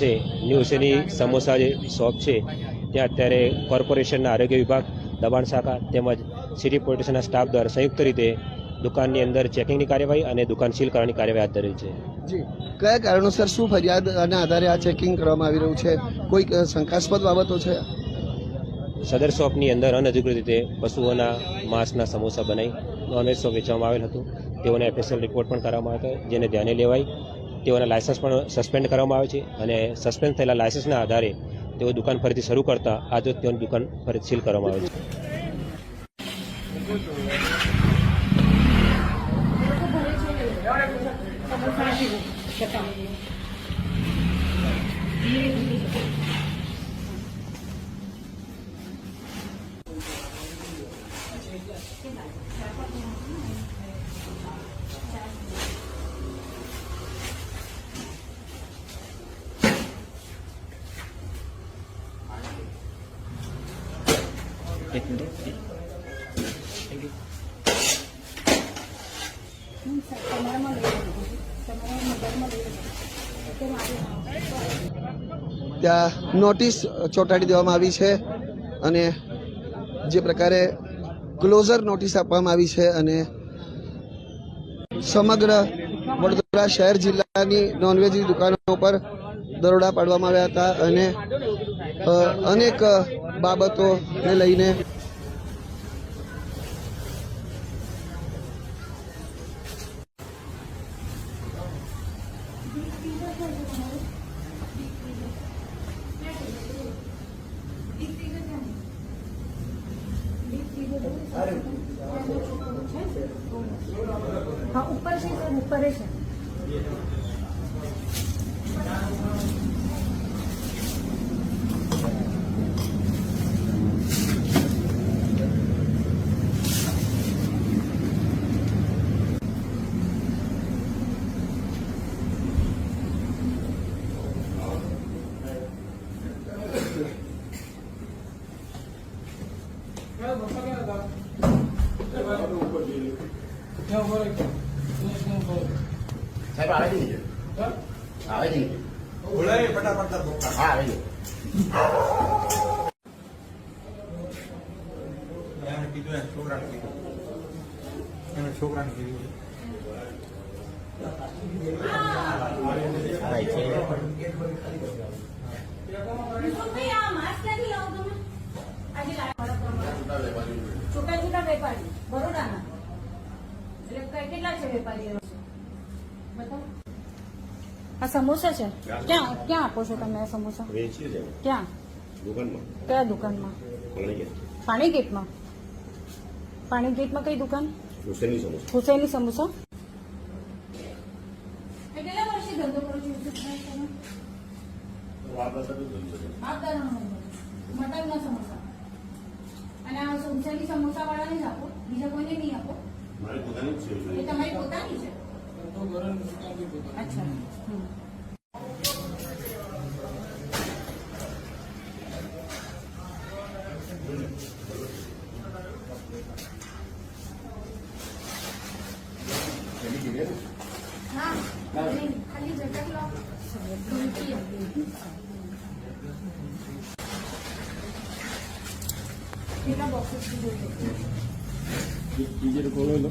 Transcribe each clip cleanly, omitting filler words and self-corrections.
છે ન્યૂ હુસેની સમોસા જે શોપ છે ત્યાં અત્યારે કોર્પોરેશનના આરોગ્ય વિભાગ, દબાણ શાખા તેમજ સિટી પોલીસ સ્ટેશનના સ્ટાફ દ્વારા સંયુક્ત રીતે દુકાનની અંદર ચેકિંગની કાર્યવાહી અને દુકાન સીલ કરવાની કાર્યવાહી હાથ ધરેલ છે. જી, કયા કારણોસર શું ફરિયાદ અને આધારે આ ચેકિંગ કરવામાં આવી રહ્યું છે? કોઈ શંકાસ્પદ બાબતો છે? સદર શોપની અંદર અનધિકૃત રીતે પશુઓના માંસના સમોસા બનાવી નોનવેજ શોપ વેચવામાં આવેલ હતું. તેઓને FSL રિપોર્ટ પણ કરવામાં આવ્યો હતો, જેને ધ્યાને લેવાઈ તેઓના લાયસન્સ પણ સસ્પેન્ડ કરવામાં આવે છે અને સસ્પેન્ડ થયેલા લાયસન્સના આધારે તેઓ દુકાન ફરીથી શરૂ કરતા આજે તેઓની દુકાન ફરી સીલ કરવામાં આવે છે. એક મિનિટ. ત્યાં નોટિસ ચોંટાડી દેવામાં આવી છે અને જે પ્રકારે ક્લોઝર નોટિસ આપવામાં આવી છે અને સમગ્ર વડોદરા શહેર જિલ્લાની નોનવેજની દુકાનો પર દરોડા પાડવામાં આવ્યા હતા અને અનેક બાબતોને લઈને हाँ ऊपर से सर ऊपर है सर साहब आवे नहीं आवे नहीं बोला ये फटाफट हाँ आवे नहीं छोकरा छोटा छोटा वेपारी बरोड़ा ना કેટલા છે વેપારીઓ બતાવો. આ સમોસા છે ક્યાં ક્યાં આપો છો તમે આ સમોસા? ક્યાં દુકાનમાં. કયા દુકાનમાં? પાણી ગેટમાં. પાણી ગેટમાં કઈ દુકાન? હુસૈની સમોસા. કેટલા વર્ષથી ધંધો કરો છો? મટનના સમોસા અને આ હુસૈની સમોસા વાળાને જ આપો, બીજા કોઈને નહીં આપો? એ તમારી પોતાની છે? અચ્છા. હા ખાલી જગત લો. કેટલા બોક્સીસ જોઈએ? બીજે ખોલો લો.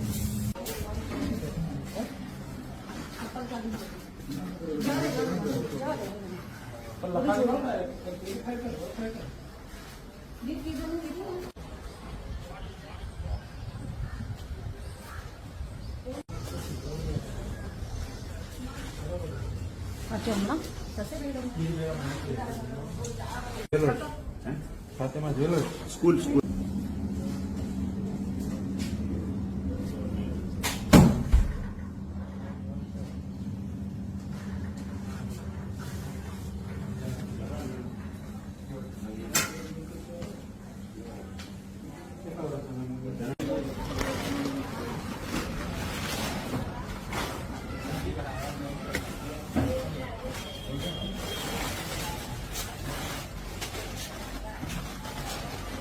સ્કૂલ